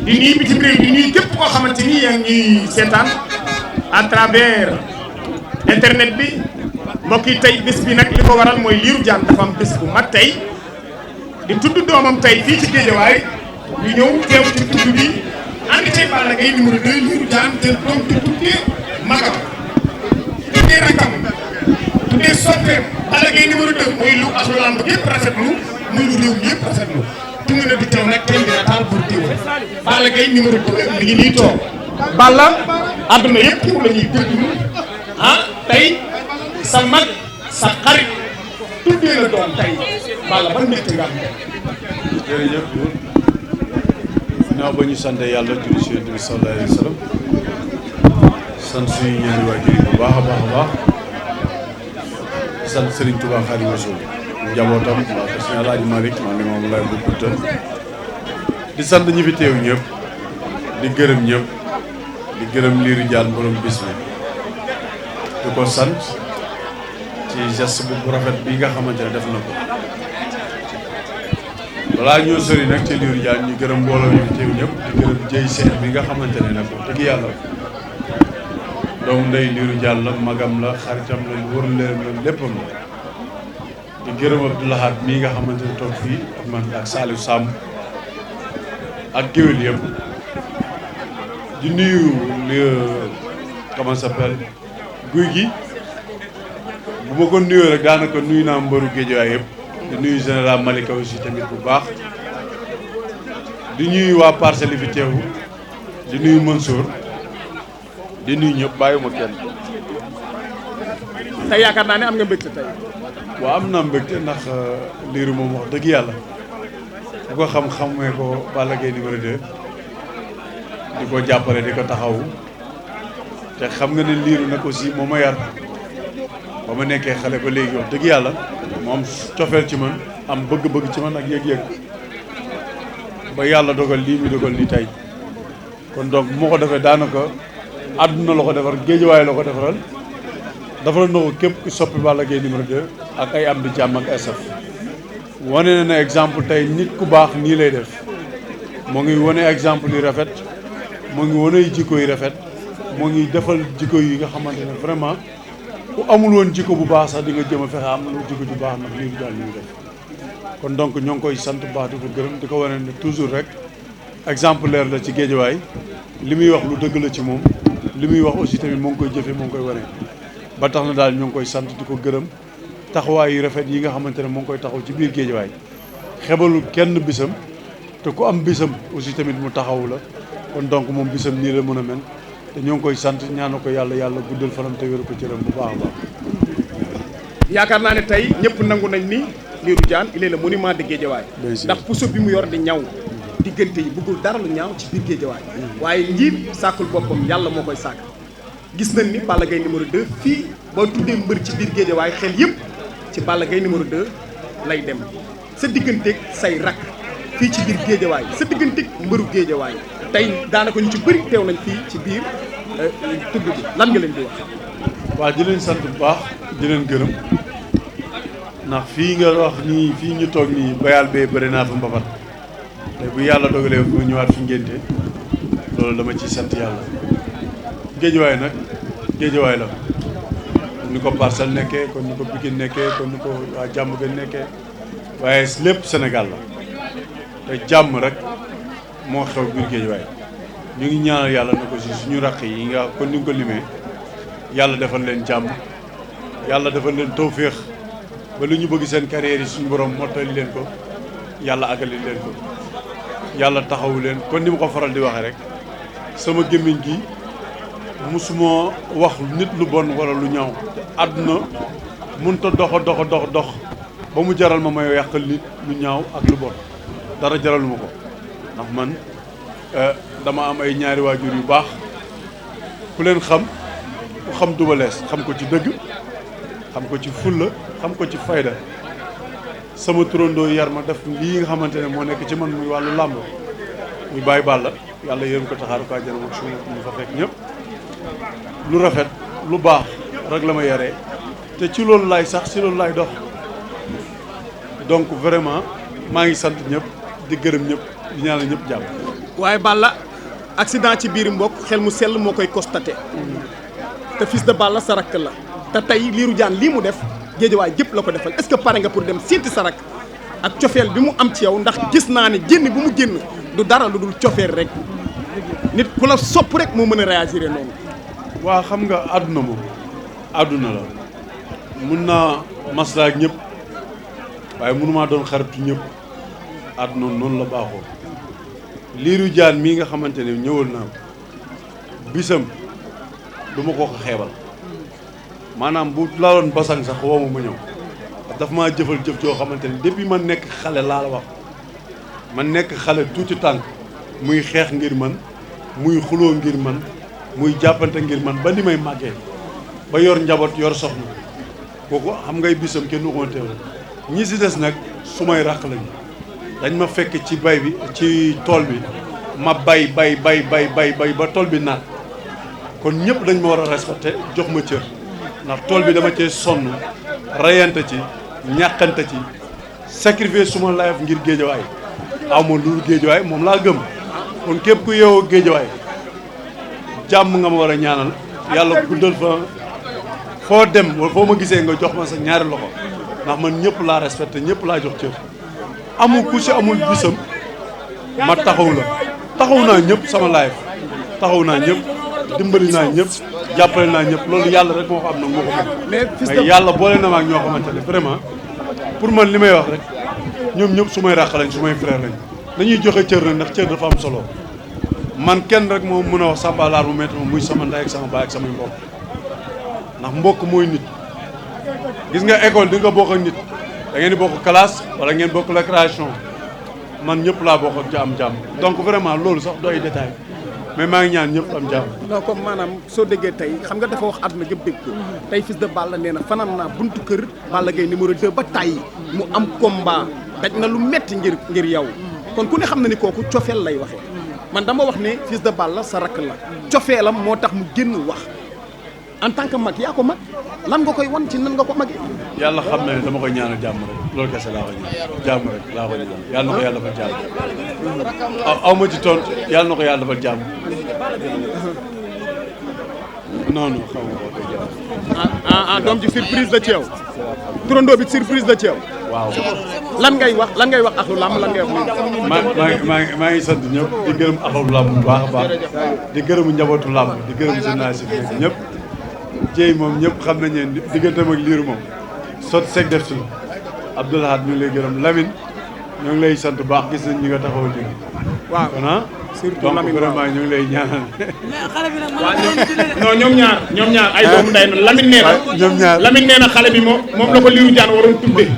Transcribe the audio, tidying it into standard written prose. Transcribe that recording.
di nuyu bitim réew di nuyu képp koo xamante ni yaa ngi ñuy seetaan à travers internet bi mbokk yi tey bés bi nag li ko waral mooy Lirou Diane dafa am bés bu mag tey di tudd doomam tey fii ci Géejawaay ñu ñëw teew ci tudd bi ànd tey Balla Gaye numéro 2 Lirou Diane jël doom di tuddee magam tuddee rakam tuddee soppeem Balla Gaye numéro 2 mooy lu ak lamb yëpp rafetlu muy lu réew mi yëpp rafetlu tunga na di teew nag kenn dina taal pour teew Balla Gaye numéro 2 mi ngi nii toog Balla àdduna yëpp teew la ñuy déglu tey sa mag sa xarit tuddee la doom tey Balla ban mbégte nga am tey. jërëjëf ginnaaw ba ñu sant yàlla julli ci Yonent bi sallallahu alayhi wa sallam sant suñu ñaari waajur yi bu baax a baax a baax sant Serigne Touba Xaadimu Rasuul njabootam waa ko Sëñ Alaaji Malick maa ngi moom lay bu Kunta di sant ñi fi teew ñëpp di gërëm ñëpp di gërëm Lirou Diane borom bis bi di ko sant ci geste bu rafet bi nga xamante ne def na ko balaa ñoo sori nag ci Lirou Diane ñu gërëm mbooloo ñu fi teew ñëpp di gërëm jëy seet bi nga xamante ne nag wax dëgg yàlla doomu ndey Lirou Diane la magam la xaritam la wër leen la léppam la di gërëm Abdoulahat mii nga xamante ne toog fii ak man ak Saliou Samb ak géwél yëpp di nuyu comment ça s'appelle guy gi bu ma ko nuyoo rek daanaka nuyu naa mbëru Géejawaay yëpp di nuyu général Malika aussi tamit bu baax di nuyu waa Parcelles yi fi teewu di nuyu Mansour di nuyu ñëpp bàyyiwuma kenn. tey yaakaar naa ne am nga mbégte tey. waaw am naa mbégte ndax Lirou moom wax dëgg yàlla ku ko xam-xamee ko Balla Gaye numéro 2 di ko jàppale di ko taxawu te xam nga ne Lirou nag aussi moo ma yar ba ma nekkee xale ba léegi wax dëgg yàlla moom cofeel ci man am bëgg-bëgg ci man ak yëg-yëg ba yàlla dogal lii muy dogal ni tey kon donc moo ko defee daanaka àdduna la ko defar Géejawaay la ko defaral dafa na ko képp ku soppi Balla Gaye numéro 2 ak ay am di jàmm ak asaf wane na exemple tey nit ku baax nii lay def moo ngi wane exemple yu rafet moo ngi wane jikko yu rafet moo ngi defal jikko yi nga xamante ne vraiment ku amul woon jikko bu baax sax di nga jëm a fexe am lu jikko ju baax nag Lirou Diane li ñu def kon donc ñoo ngi koy sant bu baax di ko gërëm di ko wane ne toujours rek exemplaire la ci Géejawaay li muy wax lu dëgg la ci moom li muy wax aussi tamit moo ngi koy jëfe moo ngi koy wane ba tax na daal ñoo ngi koy sant di ko gërëm taxawaay yu rafet yi nga xamante ne moo ngi koy taxaw ci biir Géejawaay xebalul kenn bisam te ku am bisam aussi tamit mu taxawu la kon donc moom bisam nii la mën a mel te ñoo ngi koy sant ñaana ko yàlla guddal fanam te wéru ko cëram bu baax a baax. yaakaar naa ne tey ñëpp nangu nañ ni Lirou Diane il est le monument de Géejawaay ndax puso bi mu yor di ñaw diggante yi bëggul dara lu ñaaw ci biir Géejawaay waaye njiit sàkkul boppam yàlla moo koy sàkk gis nañ ni Balla Gaye numéro 2 fii boo tuddee mbër ci biir Géejawaay xel yëpp ci Balla Gaye numéro 2 lay dem sa digganteeg say rakk fii ci biir Géejawaay sa digganteeg mbëru Géejawaay tey daanaka ñu ci bëri teew nañ fii ci biir tudd bi lan nga leen di wax. waaw di leen sant bu baax di leen gërëm ndax fii nga wax nii fii ñu toog nii bayal bee bëri naa fa mbapat te bu yàlla dogalee bu ñëwaat fi ngénte loolu dama ciy sant yàlla Géejawaay nag Géejawaay la ni ko Parcelles nekkee kon ni ko Pikine nekkee kon ni ko waa jàmm gën nekkee waaye lépp Sénégal la te jàmm rek moo xew biir Géejawaay ñu ngi ñaanal yàlla na ko si suñu raq yi nga kon ni nga ko limee yàlla defal leen jàmm yàlla defal leen tawféex ba lu ñu bëgg seen carrière yi suñu borom mottali leen ko yàlla àggali leen ko yàlla taxawu leen kon ni ma ko faral di waxee rek sama gémmiñ gi musuma wax nit lu bon wala lu ñaaw àdduna mënut a dox ba mu jaral ma may yàqal nit lu ñaaw ak lu bon dara jaraluma ko ndax man dama am ay ñaari waajur yu baax ku leen xam ku xam Double Less xam ko ci dëgg xam ko ci fulla xam ko ci fayda sama turandoo yar ma def lii nga xamante ne moo nekk ci man muy wàllu làmb muy bàyyi Balla yàlla yërëm ko taxaaru ko àjjana ak suñu ñu fa fekk ñëpp lu rafet lu baax rek la ma yaree te ci loolu laay sax ci loolu laay dox donc vraiment maa ngi sant ñëpp di gërëm ñëpp di ñaanal ñëpp jàmm waaye Balla accident ci biir mbokk xel mu sell moo koy constaté te fils de Balla sa rakk la te tey Lirou Diane lii mu def géejawaay gépp la ko defal est-ce que pare nga pour dem seeti sa rakk ak cofeel bi mu am ci yow ndax gis naa ne génn bu mu génn du dara lu dul cofeel rek nit ku la sopp rek moo mën a réagir noonu. waa xam nga àdduna moom àdduna la mun naa maslaa ak ñëpp waaye mënumaa doon xaritu ñëpp àdduna noonu la baaxoo. Lirou Diane mii nga xamante ne ñëwal naa ko bisam du ma ko xeebal maanaam bu laaloon basang sax woo ma ñëw daf maa jëfal jëf joo xamante ne depuis man nekk xale laa la wax man nekk xale tuuti tànk muy xeex ngir man muy xuloo ngir man muy jàppante ngir man ba ni may màggee ba yor njaboot yor soxna kooku xam ngay bisam kenn waxoon teew ñi si des nag su may ràq lañu dañ ma fekk ci bay bi ci tool bi ma bay ba tool bi naat kon ñëpp dañ ma war a respecté jox ma cër ndax tool bi dama cee sonn rayante ci ñàkkante ci sacrifier suma life ngir géejawaay aw ma lu géejawaay moom laa gëm kon képp ku yeewoo géejawaay jàmm nga ma war a ñaanal yàlla guddal fa foo dem wala foo ma gisee nga jox ma sa ñaari loxo ndax man ñëpp laa respecté ñëpp laa jox cër amul ku ci amul bisam ma taxaw la taxaw naa ñëpp sama life taxaw naa ñëpp dimbali naa ñëpp jàppale naa ñëpp loolu yàlla rek moo ko am nag moo ko mën mais yàlla boole na ma ak ñoo xamante ne vraiment pour man li may wax rek ñoom ñëpp su may ràq lañ su may frère lañ dañuy joxe cër nag ndax cër dafa am solo man kenn rek moo mën a wax sàmbalaar mu métti ma muy sama ndey ak sama baay ak samay mbokk ndax mbokk mooy nit gis nga école di nga bokk ak nit da ngeen di bokk classe wala ngeen bokk la création man ñëpp laa bokk ak am jàmm donc vraiment loolu sax doy détail mais maa ngi ñaan ñëpp am jàmm. non comme maanaam soo déggee tey xam nga dafa wax àdduna gépp dégg ko tey fils de Balla nee na fanaan naa buntu kër Balla Gaye numéro 2 ba tàyyi mu am combat daj na lu metti ngir yow kon ku ne xam na ni kooku cofeel lay waxee man dama wax ne fils de Balla sa rakk la cofeelam moo tax mu génn wax en tant que mag yaa ko mag lan nga koy wan ci nan nga ko magee. yàlla xam na ne dama koy ñaanal jàmm rek loolu kese laa koy ñaan jàmm rek laa koy ñaan yàlla na ko yàlla defal jàmm aw ma ci tontu yàlla na ko yàlla defal jàmm non non xaw ma ko doom ji surprise la ci yow turandoo bi surprise la ci yow. waaw lan ngay wax axlu làmb lan ngay wax. maa ngi sant ñëpp di gërëm axlu làmb bu baax a baax di gërëm njabootu làmb di gërëm journaliste yi ñëpp jéy moom ñëpp xam nañ ne digganteem ak Lirou moom sot seg def si Abdoulahad ñu ngi lay gërëm Lamine ñoo ngi lay sant bu baax gis nañ ñi nga taxawal léegi. waaw kon surtout Lamine vraiment ñu ngi lay ñaanal. non ñoom ñaar ay doomu ndey Lamine nee na. ñoom ñaar Lamine nee na xale bi moom la ko Lirou Diane waroon tuddee.